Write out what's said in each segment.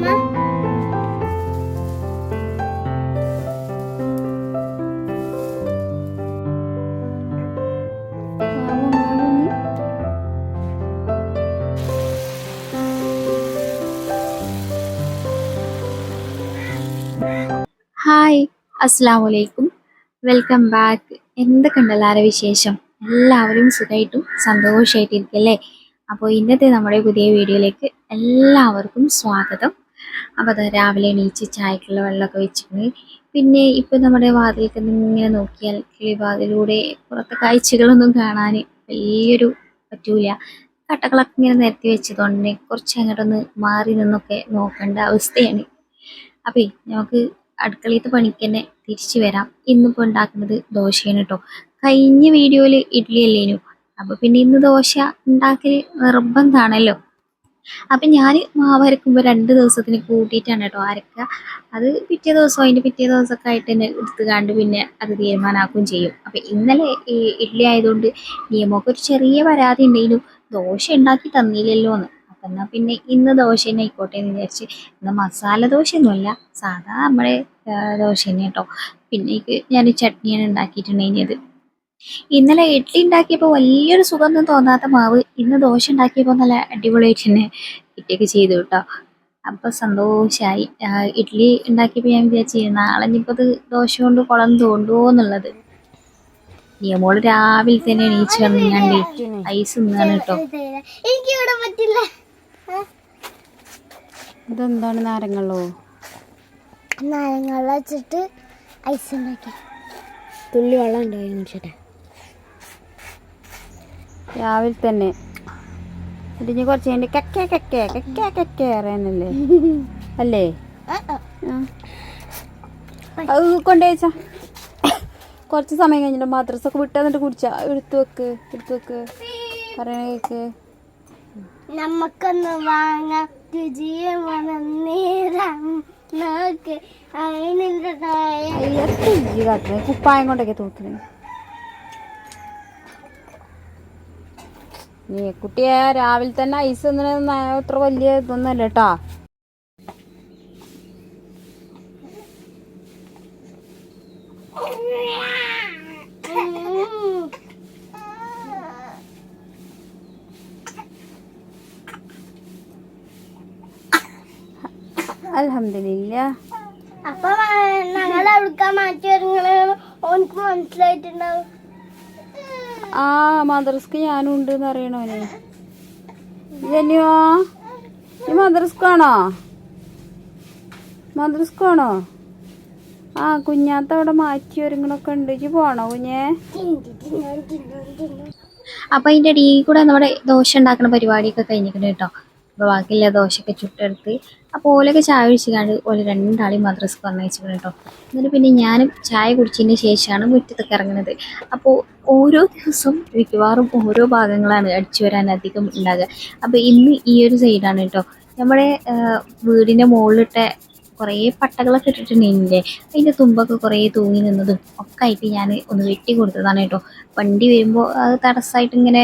Hi, അസ്സലാമലൈക്കും. Welcome back. എന്തൊക്കെയുണ്ട് എല്ലാവരുടെ വിശേഷം? എല്ലാവരും സുഖമായിട്ടും സന്തോഷമായിട്ടിരിക്കല്ലേ? അപ്പോൾ ഇന്നത്തെ നമ്മുടെ പുതിയ വീഡിയോയിലേക്ക് എല്ലാവർക്കും സ്വാഗതം. അപ്പോൾ അത് രാവിലെ എണീച്ച് ചായക്കുള്ള വെള്ളമൊക്കെ വെച്ചിട്ട് പിന്നെ ഇപ്പം നമ്മുടെ വാതിൽക്ക് ഇങ്ങനെ നോക്കിയാൽ കിളിവാതിലൂടെ പുറത്തെ കാഴ്ചകളൊന്നും കാണാൻ വലിയൊരു പറ്റൂല. കട്ടകളൊക്കെ ഇങ്ങനെ നിരത്തി വെച്ചതുകൊണ്ട് തന്നെ കുറച്ച് അങ്ങോട്ടൊന്ന് മാറി നിന്നൊക്കെ നോക്കേണ്ട അവസ്ഥയാണ്. അപ്പേ നമുക്ക് അടുക്കളയിലത്തെ പണിക്ക് തന്നെ തിരിച്ചു വരാം. ഇന്നിപ്പോൾ ഉണ്ടാക്കുന്നത് ദോശയാണ് കേട്ടോ. കഴിഞ്ഞ വീഡിയോയിൽ ഇഡ്ഡലി അല്ലേനു, അപ്പോൾ പിന്നെ ഇന്ന് ദോശ ഉണ്ടാക്കൽ നിർബന്ധമാണല്ലോ. അപ്പം ഞാൻ മാവ് അരക്കുമ്പോൾ 2 ദിവസത്തിന് കൂട്ടിയിട്ടാണ് കേട്ടോ അരക്കുക. അത് പിറ്റേ ദിവസം അതിൻ്റെ പിറ്റേ ദിവസമൊക്കെ ആയിട്ട് തന്നെ എടുത്തുകാണ്ട് പിന്നെ അത് തീരുമാനമാക്കുകയും ചെയ്യും. അപ്പം ഇന്നലെ ഈ ഇഡ്ഡലി ആയതുകൊണ്ട് നിയമമൊക്കെ ഒരു ചെറിയ പരാതി ഉണ്ടായിരുന്നു, ദോശ ഉണ്ടാക്കി തന്നില്ലല്ലോ എന്ന്. അപ്പം എന്നാൽ പിന്നെ ഇന്ന് ദോശ തന്നെ ആയിക്കോട്ടെ എന്ന് വിചാരിച്ച് ഇന്ന് മസാല ദോശയൊന്നുമല്ല, സാധാ നമ്മുടെ ദോശ തന്നെ കേട്ടോ. പിന്നെ ഞാൻ ചട്നിയാണ് ഉണ്ടാക്കിയിട്ടുണ്ടായിരുന്നത്. ഇന്നലെ ഇഡ്ഡലി ഉണ്ടാക്കിയപ്പോൾ വലിയൊരു സുഖമൊന്നും തോന്നാത്ത മാവ് ഇന്ന് ദോശ ഉണ്ടാക്കിയപ്പോൾ നല്ല അടിപൊളിയായിട്ട് തന്നെ കിട്ടുകയൊക്കെ ചെയ്തു കേട്ടോ. അപ്പോൾ സന്തോഷമായി. ഇഡ്ഡലി ഉണ്ടാക്കിയപ്പോൾ ഞാൻ വിചാരിച്ചു നാളെ ഇനിയിപ്പോൾ ഇത് ദോശ കൊണ്ട് കുളം തോണ്ടുമോ എന്നുള്ളത്. നിയമോള് രാവിലെ തന്നെ എണീച്ച് വന്നിങ്ങാണ്ട് ഐസ് തിന്നാണ് കേട്ടോ. ഇതെന്താണ് നാരങ്ങളോ? നാരങ്ങ വെച്ചിട്ട് ഐസ് ഉണ്ടാക്കി. തുള്ളി വെള്ളം ഉണ്ടായി നോക്കട്ടെ. രാവിലെ തന്നെ ഇടിഞ്ഞ് കുറച്ച് കഴിഞ്ഞ് കക്കേ അറിയാനല്ലേ അല്ലേ? അത് കൊണ്ടുവച്ചാ കുറച്ച് സമയം കഴിഞ്ഞിട്ട് മദ്രസൊക്കെ വിട്ട് എന്നിട്ട് കുടിച്ചാ എടുത്തു വെക്ക് പറയണ കേക്ക്. നമുക്കൊന്ന് വാങ്ങാം കുപ്പായം കൊണ്ടൊക്കെ തോത്തുന്നേ. നീ കുട്ടിയെ രാവിലെ തന്നെ ഐസ് അത്ര വലിയ ഇതൊന്നല്ല കേട്ടാ. അൽഹംദുലില്ലാ. അപ്പൊ ഞങ്ങൾ എടുക്കാൻ മാറ്റി ഓനക്ക് മനസ്സിലായിട്ടുണ്ടാവും. ആ മദ്രസ്ക്ക് ഞാനും ഉണ്ട് എന്ന് അറിയണോനെ. ജനിയോ ഈ മദ്രസ്ക്കാണോ? ആ കുഞ്ഞാത്ത അവിടെ മാറ്റി ഒരുങ്ങണൊക്കെ ഉണ്ട്. ഇജ്ജ് പോണോ കുഞ്ഞേ? അപ്പം അതിൻ്റെ ഇടയിൽ കൂടെ നമ്മുടെ ദോശ ഉണ്ടാക്കുന്ന പരിപാടിയൊക്കെ കഴിഞ്ഞിട്ടുണ്ട് കേട്ടോ. അപ്പോൾ ബാക്കിയുള്ള ദോശയൊക്കെ ചുട്ടെടുത്ത് അപ്പോൾ ഓലൊക്കെ ചായ കുടിച്ചിക്കാണ്ട് ഓല് 2 ആളെയും മദ്രസക്ക് പറഞ്ഞയച്ചിട്ടുണ്ട് കേട്ടോ. എന്നിട്ട് പിന്നെ ഞാനും ചായ കുടിച്ചതിന് ശേഷമാണ് മുറ്റത്തൊക്കെ ഇറങ്ങുന്നത്. അപ്പോൾ ഓരോ ദിവസവും മിക്കവാറും ഓരോ ഭാഗങ്ങളാണ് അടിച്ചു വരാൻ അധികം ഉണ്ടാകുക. അപ്പോൾ ഇന്ന് ഈ ഒരു സൈഡാണ് കേട്ടോ. നമ്മുടെ വീടിൻ്റെ മുകളിലിട്ട കുറേ പട്ടകളൊക്കെ ഇട്ടിട്ടുണ്ടെങ്കിലേ അതിൻ്റെ തുമ്പൊക്കെ കുറേ തൂങ്ങി നിന്നതും ഒക്കെ ആയിട്ട് ഞാൻ ഒന്ന് വെട്ടി കൊടുത്തതാണ് കേട്ടോ. വണ്ടി വരുമ്പോൾ അത് തടസ്സമായിട്ട് ഇങ്ങനെ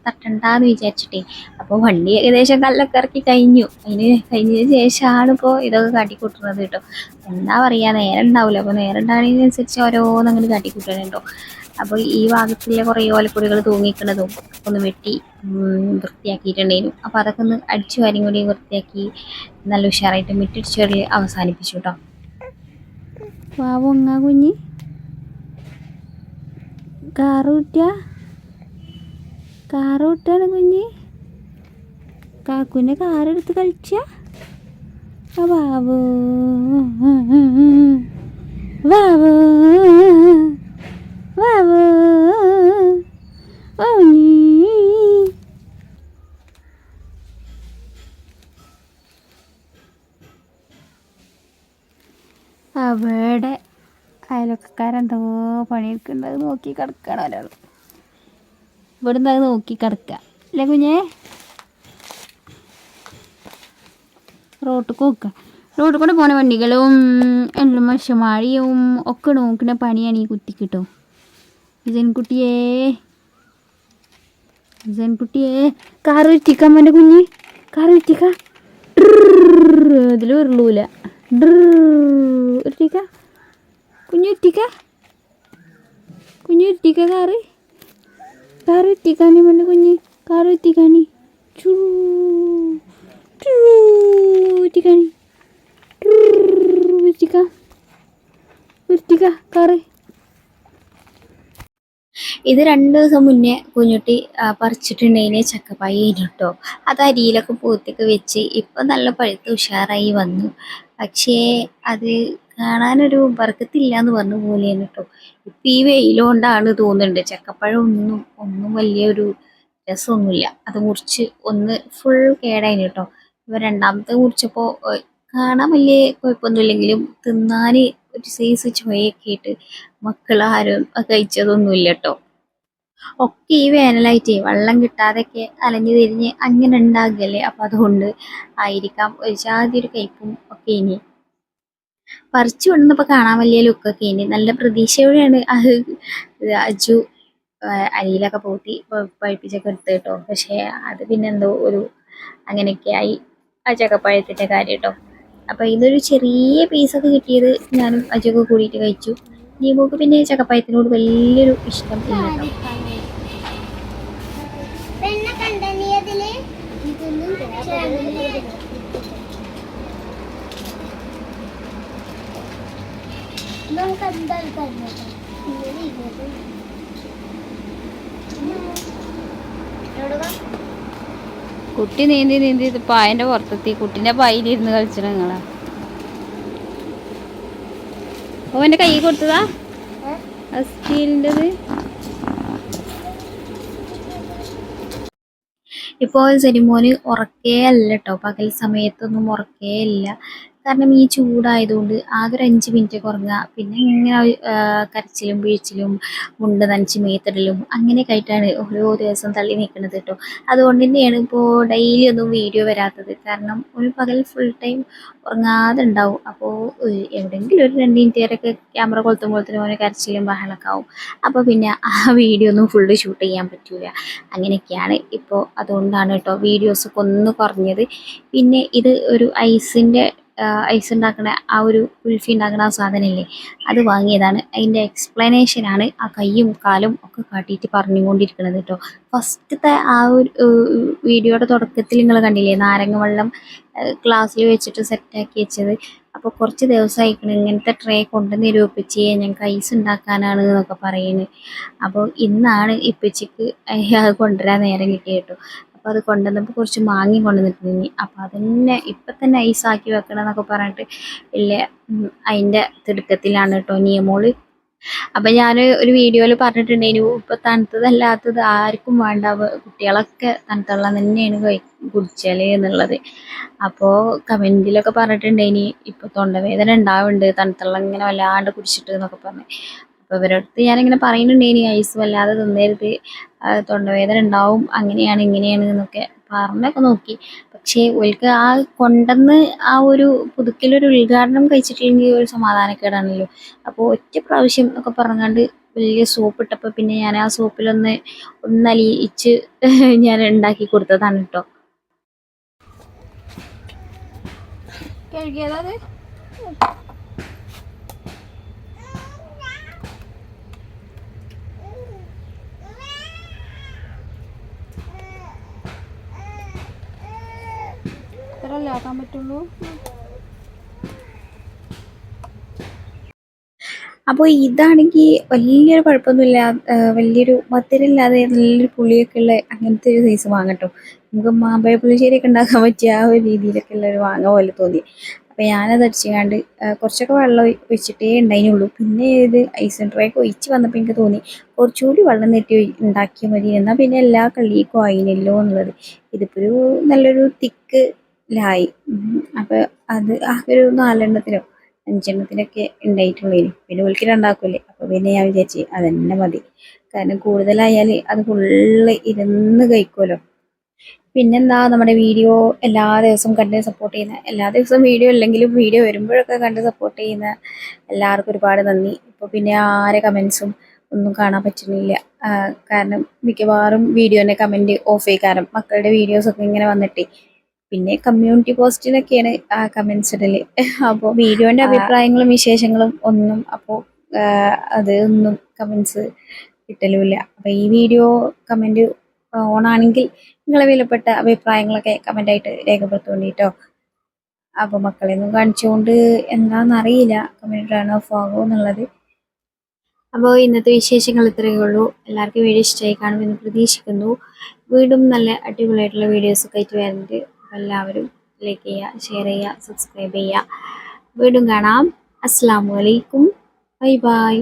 തട്ടണ്ടെന്ന് വിചാരിച്ചിട്ടേ. അപ്പോൾ വണ്ടി ഏകദേശം കല്ലൊക്കെ ഇറക്കി കഴിഞ്ഞതിന് ശേഷമാണ് ഇപ്പോൾ ഇതൊക്കെ കാട്ടിക്കൂട്ടുന്നത് കേട്ടോ. എന്താ പറയുക, നേരം ഉണ്ടാവില്ല. അപ്പോൾ നേരം ഉണ്ടാകുന്നതിനനുസരിച്ച് ഓരോന്നങ്ങനെ കാട്ടിക്കൂട്ടണം കേട്ടോ. അപ്പോൾ ഈ ഭാഗത്തുള്ള കുറേ ഓലപ്പൊടികൾ തൂങ്ങിക്കുന്നതും ഒന്ന് വെട്ടി വൃത്തിയാക്കിയിട്ടുണ്ടായിരുന്നു. അപ്പോൾ അതൊക്കെ ഒന്ന് അടിച്ചു വാരി കൂടി വൃത്തിയാക്കി നല്ല ഉഷാറായിട്ട് മിറ്റടിച്ചു വരൽ അവസാനിപ്പിച്ചു കേട്ടോ. വാവുങ്ങ കുഞ്ഞി കാറൂട്ടാണ് കുഞ്ഞി. കാക്കുവിൻ്റെ കാറെടുത്ത് കളിച്ച വാവൂ വാവൂ വാവൂ അവിടെ അയൽവക്കക്കാരെന്തോ പണിയെടുക്കുന്നത് നോക്കി കിടക്കണം ഒരാൾ. ഇവിടുന്ന് അത് നോക്കി കിടക്കുക അല്ലേ കുഞ്ഞേ? റോട്ടിൽ നോക്കുക. റോഡിൽ കൂടെ പോണ വണ്ടികളും എല്ലാം മഴയും ഒക്കെ നോക്കുന്ന പണിയാണ് ഈ കുത്തിക്കിട്ടോ. ജൻകുട്ടിയേ കാറ് വിറ്റിക്കാൻ മോൻ്റെ കുഞ്ഞ്, കാറ് വിറ്റിക്ക ഇതിൽ ഉരുളൂല. ഉരുട്ടിക്ക കുഞ്ഞുരുട്ടിക്ക കുഞ്ഞുരുട്ടിക്ക കാറ് ഉരുട്ടിക്കാനി മോനെ കുഞ്ഞ് കാറ് ഉരുട്ടിക്കാനി ഉരുട്ടിക്കാനി ഉരുട്ടിക്ക കാറ്. ഇത് 2 ദിവസം മുന്നേ കുഞ്ഞുട്ടി പറിച്ചിട്ടുണ്ടെങ്കിൽ ചക്കപ്പായി കേട്ടോ. അത് അരിയിലൊക്കെ പൂത്തൊക്കെ വെച്ച് ഇപ്പം നല്ല പഴുത്ത് ഉഷാറായി വന്നു. പക്ഷേ അത് കാണാനൊരു ബർക്കത്തില്ല എന്ന് പറഞ്ഞ പോലെയാണ് കേട്ടോ. ഇപ്പം ഈ വെയിലുകൊണ്ടാണ് തോന്നുന്നുണ്ട് ചക്കപ്പഴം ഒന്നും വലിയൊരു രസമൊന്നുമില്ല. അത് മുറിച്ച് ഒന്ന് ഫുൾ കേടായിന് കേട്ടോ. ഇപ്പം രണ്ടാമത്തെ മുറിച്ചപ്പോൾ കാണാൻ വലിയ കുഴപ്പമൊന്നുമില്ലെങ്കിലും തിന്നാൻ ഒരു സൈസ് ചുവയൊക്കെ ആയിട്ട് മക്കളാരും കഴിച്ചതൊന്നുമില്ല കേട്ടോ. ഒക്കെ ഈ വേനലായിട്ടേ വെള്ളം കിട്ടാതെയൊക്കെ അലഞ്ഞു തിരിഞ്ഞ് അങ്ങനെ ഉണ്ടാകുകയല്ലേ. അപ്പം അതുകൊണ്ട് ആയിരിക്കാം ഒരു ജാതി ഒരു കയ്പും ഒക്കെ ഇനി പറിച്ചു കൊണ്ടുവന്നപ്പോൾ കാണാൻ വലിയ ലുക്കൊക്കെ ഇനി നല്ല പ്രതീക്ഷയോടെയാണ് അത് അജു അരിയിലൊക്കെ പൂട്ടി പഴുപ്പിച്ചൊക്കെ എടുത്ത് കേട്ടോ. പക്ഷേ അത് പിന്നെ എന്തോ ഒരു അങ്ങനെയൊക്കെ ആയി ആ ചക്കപ്പഴത്തിൻ്റെ കാര്യം കേട്ടോ. അപ്പം ഇതൊരു ചെറിയ പീസൊക്കെ കിട്ടിയത് ഞാനും അജുവൊക്കെ കൂടിയിട്ട് കഴിച്ചു. നീമോക്ക് പിന്നെ ചക്കപ്പഴത്തിനോട് വലിയൊരു ഇഷ്ടം ഇല്ല കേട്ടോ. പിന്നെ കണ്ടനിയതില് നമുക്ക് എന്തായാലും കഴിഞ്ഞു. കുട്ടി നീന്തി പായന്റെ പുറത്തെത്തി. കുട്ടീൻ്റെ പായിലിരുന്ന് കളിച്ചിട്ട് നിങ്ങളാ. ഓ എൻ്റെ കൈ കൊടുത്തതാ സ്റ്റീലിൻ്റെത്. ഇപ്പോൾ സെനിമോന് ഉറക്കേ അല്ല കേട്ടോ. പകൽ സമയത്തൊന്നും ഉറക്കേ ഇല്ല. കാരണം ഈ ചൂടായതുകൊണ്ട് ആകെ ഒരു 5 മിനിറ്റൊക്കെ ഉറങ്ങുക. പിന്നെ ഇങ്ങനെ കരച്ചിലും വീഴ്ചിലും മുണ്ട് നനച്ച് മേത്തിടലും അങ്ങനെയൊക്കെ ആയിട്ടാണ് ഓരോ ദിവസം തള്ളി നിൽക്കുന്നത് കേട്ടോ. അതുകൊണ്ട് തന്നെയാണ് ഇപ്പോൾ ഡെയിലി ഒന്നും വീഡിയോ വരാത്തത്. കാരണം ഒരു പകൽ ഫുൾ ടൈം ഉറങ്ങാതെ ഉണ്ടാവും. അപ്പോൾ എവിടെയെങ്കിലും ഒരു 2 മിനിറ്റ് വരെയൊക്കെ ക്യാമറ കൊളുത്തുമ്പോഴത്തേനും ഓരോ കരച്ചിലും ബഹളമൊക്കെ ആവും. അപ്പോൾ പിന്നെ ആ വീഡിയോ ഒന്നും ഫുള്ള് ഷൂട്ട് ചെയ്യാൻ പറ്റൂല. അങ്ങനെയൊക്കെയാണ് ഇപ്പോൾ. അതുകൊണ്ടാണ് കേട്ടോ വീഡിയോസൊക്കെ ഒന്ന് കുറഞ്ഞത്. പിന്നെ ഇത് ഒരു ഐസ് ഉണ്ടാക്കുന്ന ആ ഒരു കുൽഫി ഉണ്ടാക്കുന്ന ആ സാധനമില്ലേ, അത് വാങ്ങിയതാണ്. അതിൻ്റെ എക്സ്പ്ലനേഷനാണ് ആ കൈയും കാലും ഒക്കെ കാട്ടിയിട്ട് പറഞ്ഞുകൊണ്ടിരിക്കുന്നത് കേട്ടോ. ഫസ്റ്റത്തെ ആ ഒരു വീഡിയോയുടെ തുടക്കത്തിൽ നിങ്ങൾ കണ്ടില്ലേ നാരങ്ങ വെള്ളം ഗ്ലാസ്സിൽ വെച്ചിട്ട് സെറ്റാക്കി വെച്ചത്. അപ്പോൾ കുറച്ച് ദിവസമായിരിക്കണം ഇങ്ങനത്തെ ട്രേ കൊണ്ട് നിരൂപിച്ച് ഞങ്ങൾക്ക് ഐസ് ഉണ്ടാക്കാനാണ് എന്നൊക്കെ പറയുന്നത്. അപ്പോൾ ഇന്നാണ് ഇപ്പച്ചിക്ക് അത് കൊണ്ടുവരാൻ നേരം കിട്ടിയത് കേട്ടോ. അപ്പോൾ അത് കൊണ്ടുവന്നപ്പോൾ കുറച്ച് മാങ്ങി കൊണ്ടുവന്നിട്ടുണ്ടെങ്കിൽ അപ്പോൾ അതന്നെ ഇപ്പം തന്നെ ഐസാക്കി വെക്കണം എന്നൊക്കെ പറഞ്ഞിട്ട് ഇല്ല അതിൻ്റെ തിടുക്കത്തിലാണ് കേട്ടോ നിയമോള്. അപ്പം ഞാൻ ഒരു വീഡിയോയിൽ പറഞ്ഞിട്ടുണ്ടായിരുന്നു ഇപ്പം തണുത്തതല്ലാത്തത് ആർക്കും വേണ്ട, കുട്ടികളൊക്കെ തണുത്ത വെള്ളം തന്നെയാണ് കുടിച്ചാൽ എന്നുള്ളത്. അപ്പോൾ കമൻറ്റിലൊക്കെ പറഞ്ഞിട്ടുണ്ടായിനി ഇപ്പോൾ തൊണ്ടവേദന ഉണ്ടാവുന്നുണ്ട് തണുത്ത വെള്ളം ഇങ്ങനെ വല്ലാണ്ട് കുടിച്ചിട്ട് എന്നൊക്കെ പറഞ്ഞ്. അപ്പോൾ ഇവരുടെ അടുത്ത് ഞാനിങ്ങനെ പറയുന്നുണ്ടായിനി ഐസ് വല്ലാതെ തിന്നരുത്, തൊണ്ടവേദന ഉണ്ടാവും, അങ്ങനെയാണ് ഇങ്ങനെയാണ് എന്നൊക്കെ പറഞ്ഞൊക്കെ നോക്കി. പക്ഷേ ഓൾക്ക് ആ കൊണ്ടുവന്ന് ആ ഒരു പുതുക്കലൊരു ഉദ്ഘാടനം കഴിച്ചിട്ടില്ലെങ്കിൽ ഒരു സമാധാനക്കേടാണല്ലോ. അപ്പോൾ ഒറ്റ പ്രാവശ്യം ഒക്കെ പറഞ്ഞാണ്ട് വലിയ സോപ്പ് ഇട്ടപ്പോൾ പിന്നെ ഞാൻ ആ സോപ്പിലൊന്നലിയിച്ച് ഞാൻ ഉണ്ടാക്കി കൊടുത്തതാണ് കേട്ടോ. കഴുകിയതത് ഇത്രല്ലേ ആക്കാൻ പറ്റുള്ളൂ. അപ്പോൾ ഇതാണെങ്കിൽ വലിയൊരു കുഴപ്പമൊന്നുമില്ല, വലിയൊരു മധുരമില്ലാതെ നല്ലൊരു പുളിയൊക്കെ ഉള്ള അങ്ങനത്തെ ഒരു സൈസ് വാങ്ങട്ടോ. നമുക്ക് മാമ്പഴ പുളിശ്ശേരിയൊക്കെ ഉണ്ടാക്കാൻ പറ്റിയ ആ ഒരു രീതിയിലൊക്കെ ഉള്ളൊരു വാങ്ങ പോലെ തോന്നി. അപ്പോൾ ഞാനത് അടിച്ചുകൊണ്ട് കുറച്ചൊക്കെ വെള്ളം ഒഴിച്ചിട്ടേ ഉണ്ടായിരുന്നുള്ളൂ. പിന്നെ ഇത് ഐസ് ട്രേക്ക് ഒഴിച്ച് വന്നപ്പോൾ എനിക്ക് തോന്നി കുറച്ചുകൂടി വെള്ളം നെറ്റി ഉണ്ടാക്കിയാൽ മതി, എന്നാൽ പിന്നെ എല്ലാ കളിക്കും ആയിനല്ലോ എന്നുള്ളത്. ഇതിപ്പോൾ ഒരു നല്ലൊരു തിക്ക് ലായി. അപ്പോൾ അത് ആ ഒരു 4 5 ഉണ്ടായിട്ടുള്ളൂ. പിന്നെ ഒരിക്കൽ രണ്ടാക്കൂലേ. അപ്പോൾ പിന്നെ ഞാൻ വിചാരിച്ചു അതന്നെ മതി. കാരണം കൂടുതലായാൽ അത് ഫുള്ള് ഇരുന്ന് കഴിക്കുമല്ലോ. പിന്നെന്താ നമ്മുടെ വീഡിയോ എല്ലാ ദിവസവും കണ്ട് സപ്പോർട്ട് ചെയ്യുന്ന, എല്ലാ ദിവസവും വീഡിയോ ഇല്ലെങ്കിലും വീഡിയോ വരുമ്പോഴൊക്കെ കണ്ട് സപ്പോർട്ട് ചെയ്യുന്ന എല്ലാവർക്കും ഒരുപാട് നന്ദി. ഇപ്പോൾ പിന്നെ ആരെ കമൻസും ഒന്നും കാണാൻ പറ്റുന്നില്ല. കാരണം മിക്കവാറും വീഡിയോൻ്റെ കമൻറ്റ് ഓഫ് ആയി. കാരണം മക്കളുടെ വീഡിയോസൊക്കെ ഇങ്ങനെ വന്നിട്ടേ പിന്നെ കമ്മ്യൂണിറ്റി പോസ്റ്റിലൊക്കെയാണ് ആ കമന്റ്സ് ഇടല്. അപ്പോൾ വീഡിയോന്റെ അഭിപ്രായങ്ങളും വിശേഷങ്ങളും ഒന്നും അപ്പോൾ അത് ഒന്നും കമന്റ്സ് കിട്ടലുമില്ല. അപ്പോൾ ഈ വീഡിയോ കമന്റ് ഓണാണെങ്കിൽ നിങ്ങളെ വിലപ്പെട്ട അഭിപ്രായങ്ങളൊക്കെ കമന്റായിട്ട് രേഖപ്പെടുത്തുകൊണ്ടിട്ടോ. അപ്പോൾ മക്കളെയൊന്നും കാണിച്ചുകൊണ്ട് എന്താണെന്നറിയില്ല കമന്റ് ടേൺ ഓഫ് ആകുമോ എന്നുള്ളത്. അപ്പോൾ ഇന്നത്തെ വിശേഷങ്ങൾ ഇത്രയേ ഉള്ളൂ. എല്ലാവർക്കും വീഡിയോ ഇഷ്ടമായി കാണുമെന്ന് പ്രതീക്ഷിക്കുന്നു. വീണ്ടും നല്ല അടിപൊളിയായിട്ടുള്ള വീഡിയോസൊക്കെ ആയിട്ട് വരുന്നുണ്ട്. അപ്പോൾ എല്ലാവരും ലൈക്ക് ചെയ്യുക, ഷെയർ ചെയ്യുക, സബ്സ്ക്രൈബ് ചെയ്യുക. വീണ്ടും കാണാം. അസ്സലാമു അലൈക്കും. Bye bye.